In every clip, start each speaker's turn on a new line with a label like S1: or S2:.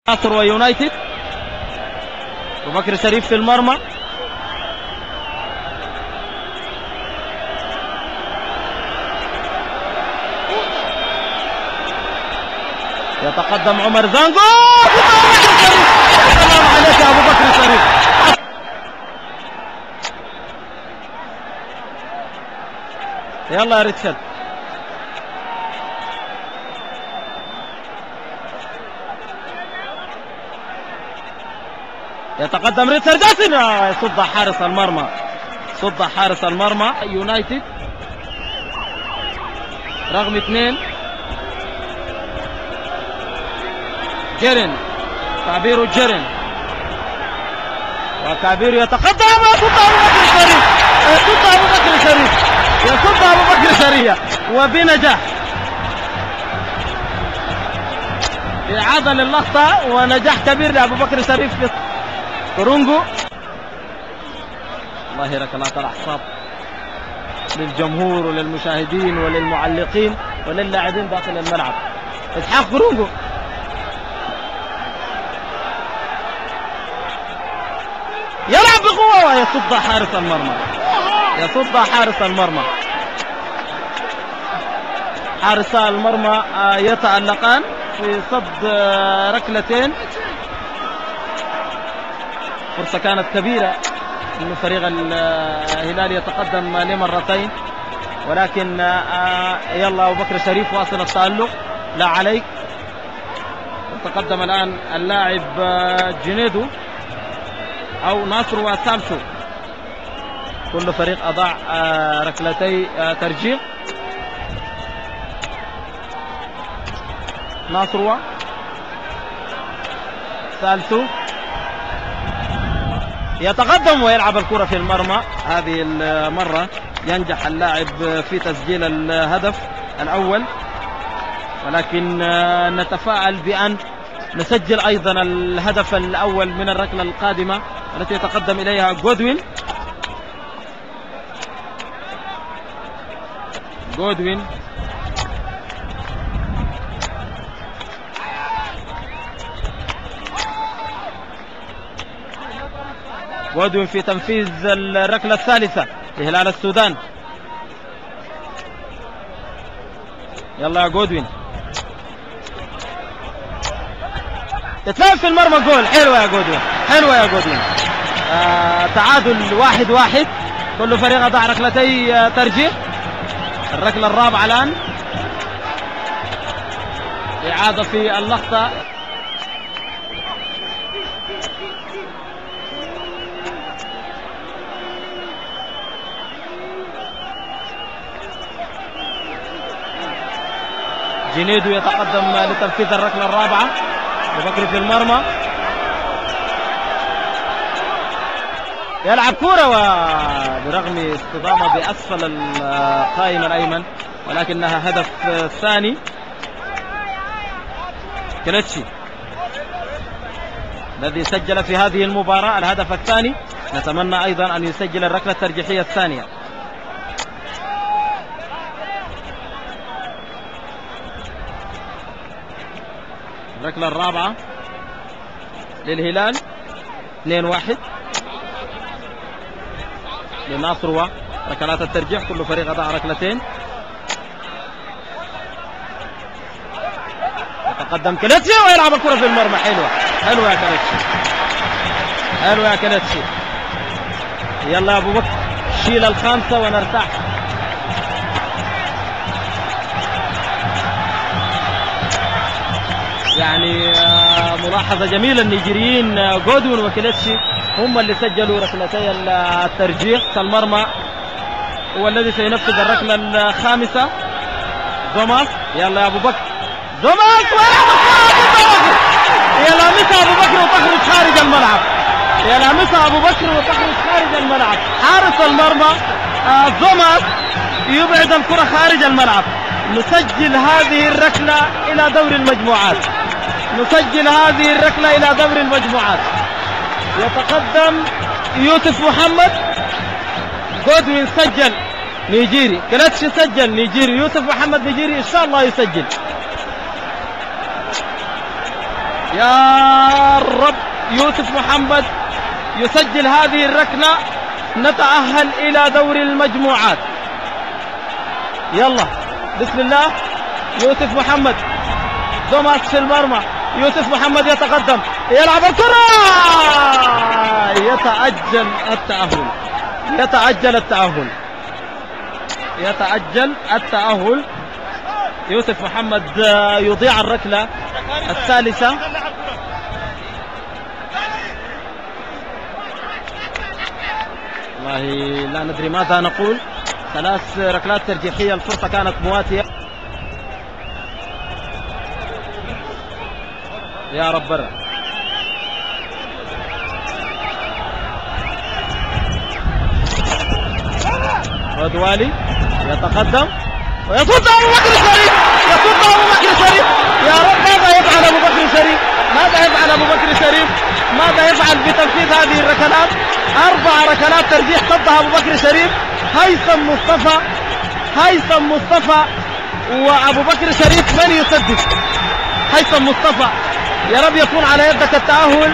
S1: ناصر ويونايتد. أبو بكر شريف في المرمى، يتقدم عمر زانجو. سلام عليك يا أبو بكر شريف. يلا يا ريتشارد. يتقدم ريتشارد يصد حارس المرمى، صد حارس المرمى. يونايتد رقم 2 جيرين، كابيرو جيرين، وكابيرو يتقدم يصد أبو بكر شريف، يصد أبو بكر شريف، يصد أبو بكر شريف وبنجاح. إعادة للقطة ونجاح كبير لأبو بكر شريف في كورونجو. الله يهلك الله الأعصاب للجمهور وللمشاهدين وللمعلقين وللاعبين داخل الملعب. إسحاق كورونجو يلعب بقوة ويصد حارس المرمى، يصد حارس المرمى. حارسا المرمى يتألقان في صد ركلتين. فرصة كانت كبيرة إن فريق الهلال يتقدم لمرتين، ولكن يلا أبو بكر شريف واصل التألق، لا عليك. يتقدم الآن اللاعب جنيدو أو ناصر وسامسو، كل فريق أضاع ركلتي ترجيح. ناصر وسامسو يتقدم ويلعب الكرة في المرمى. هذه المرة ينجح اللاعب في تسجيل الهدف الأول، ولكن نتفائل بأن نسجل أيضا الهدف الأول من الركلة القادمة التي يتقدم إليها جودوين. جودوين جودوين في تنفيذ الركلة الثالثة لهلال السودان. يلا يا جودوين، تتلعب في المرمى. جول حلوة يا جودوين، حلوة يا جودوين. تعادل 1-1، كل فريق أضاع ركلتي ترجيح. الركلة الرابعة الآن، إعادة في اللقطة. جنيدو يتقدم لتنفيذ الركلة الرابعة. أبو بكر في المرمى يلعب كرة وبرغم اصطدامه بأسفل القائم الأيمن، ولكنها هدف ثاني. كلتشي الذي سجل في هذه المباراة الهدف الثاني، نتمنى أيضا أن يسجل الركلة الترجيحية الثانية. الركلة الرابعة للهلال 2-1 لناصر وركلات الترجيح، كل فريق أضاع ركلتين. يتقدم كلتشي ويلعب الكرة في المرمى. حلوة حلوة يا كلتشي، حلوة يا كلتشي. يلا يا أبو بكر شيل الخامسة ونرتاح. يعني ملاحظة جميلة، النيجيريين جودوين وكلتشي هم اللي سجلوا ركلتي الترجيح. المرمى هو الذي سينفذ الركلة الخامسة. زوماس، يلا يا أبو بكر، زوماس يلامسها أبو بكر وتخرج خارج الملعب، يلامسها أبو بكر وتخرج خارج الملعب. حارس المرمى زوماس يبعد الكرة خارج الملعب. نسجل هذه الركلة إلى دور المجموعات، نسجل هذه الركلة إلى دور المجموعات. يتقدم يوسف محمد. جودوين سجل نيجيري، كلتشي سجل نيجيري، يوسف محمد نيجيري، إن شاء الله يسجل. يا رب يوسف محمد يسجل هذه الركلة، نتأهل إلى دوري المجموعات. يلا بسم الله. يوسف محمد، زوماس في المرمى، يوسف محمد يتقدم، يلعب الكرة، يتأجل التأهل، يتأجل التأهل، يتأجل التأهل. يوسف محمد يضيع الركلة الثالثة. والله لا ندري ماذا نقول، 3 ركلات ترجيحية، الفرصة كانت مواتية. يا رب برا. ودوالي يتقدم ويصد أبو بكر الشريف، يصد أبو بكر الشريف. يا رب ماذا يفعل أبو بكر الشريف؟ ماذا يفعل أبو بكر الشريف؟ ماذا يفعل بتنفيذ هذه الركلات؟ 4 ركلات ترجيح صدها أبو بكر الشريف. هيثم مصطفى وأبو بكر الشريف من يسدد؟ هيثم مصطفى. يا رب يكون على يدك التأهل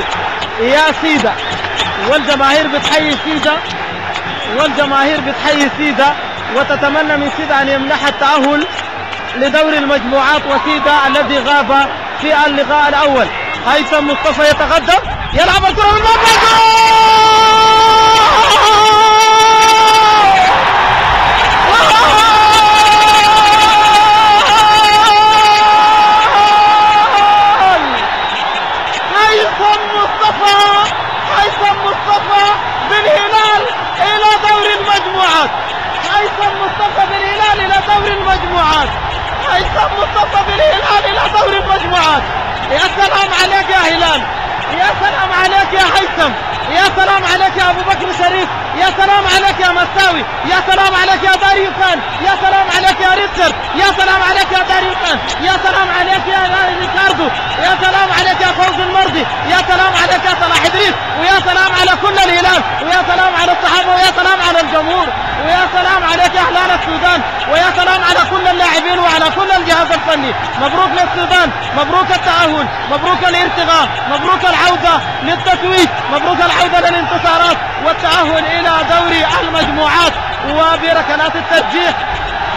S1: يا سيدة، والجماهير بتحيي سيدة، والجماهير بتحيي سيدة وتتمنى من سيدة أن يمنح التأهل لدوري المجموعات، وسيدة الذي غاب في اللقاء الأول. هيثم مصطفى يتقدم، يلعب الكرة من مرمى، هيثم مصطفى بالهلال إلى دوري المجموعات. هيثم مصطفى بالهلال إلى دوري المجموعات. هيثم مصطفى بالهلال إلى دوري المجموعات. يا سلام عليك يا هلال، يا سلام عليك يا هيثم، يا سلام عليك يا أبو بكر شريف، يا سلام عليك يا مساوي، يا سلام عليك يا داريو كان، يا سلام عليك يا ريتشارد، يا سلام عليك يا داريو كان، يا سلام عليك يا ريكاردو، يا سلام عليك يا فوز المرضي، يا سلام عليك يا صلاح إدريس، ويا سلام على كل الهلال، ويا سلام على الصحابة، ويا سلام على الجمهور، ويا سلام عليك يا أهلال السودان، ويا سلام على كل اللاعبين وعلى كل الجهاز الفني. مبروك للسودان، مبروك التأهل، مبروك الارتقاء، مبروك العودة للتتويج، مبروك العودة للانتصارات والتأهل إلى دوري المجموعات. وبركلات الترجيح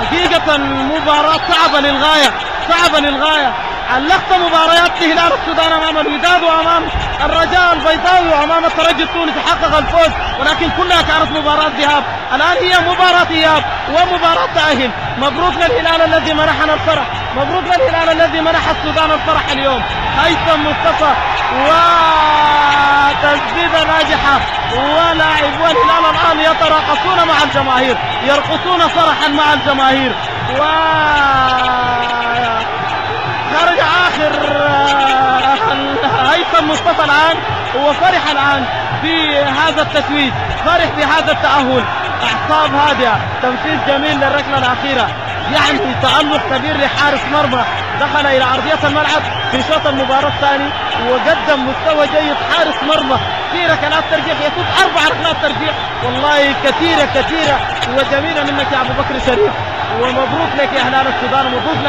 S1: حقيقة مباراة صعبة للغاية، صعبة للغاية. علقت مباريات لهلال السودان أمام الوداد وأمام الرجاء البيضاوي وأمام الترجي التونسي حقق الفوز، ولكن كلها كانت مباراة ذهاب. الآن هي مباراة إياب ومباراة تأهل. مبروك للهلال الذي منحنا الفرح، مبروك للهلال الذي منح السودان الفرح اليوم. هيثم مصطفى وتسديدة ناجحة، ولاعبو الهلال الآن يتراقصون مع الجماهير، يرقصون فرحا مع الجماهير. خرج آخر هيثم مصطفى الآن، هو فرح الآن بهذا التتويج، فرح بهذا التأهل، أعصاب هادئة، تنفيذ جميل للركلة الأخيرة، يعني تألق كبير لحارس مرمى، دخل إلى أرضية الملعب في شوط المباراة الثاني وقدم مستوى جيد. حارس مرمى في ركلات ترجيح، يفوز 4 ركلات ترجيح، والله كثيرة وجميلة منك يا أبو بكر شريف، ومبروك لك يا هلال السودان، ومبروك لك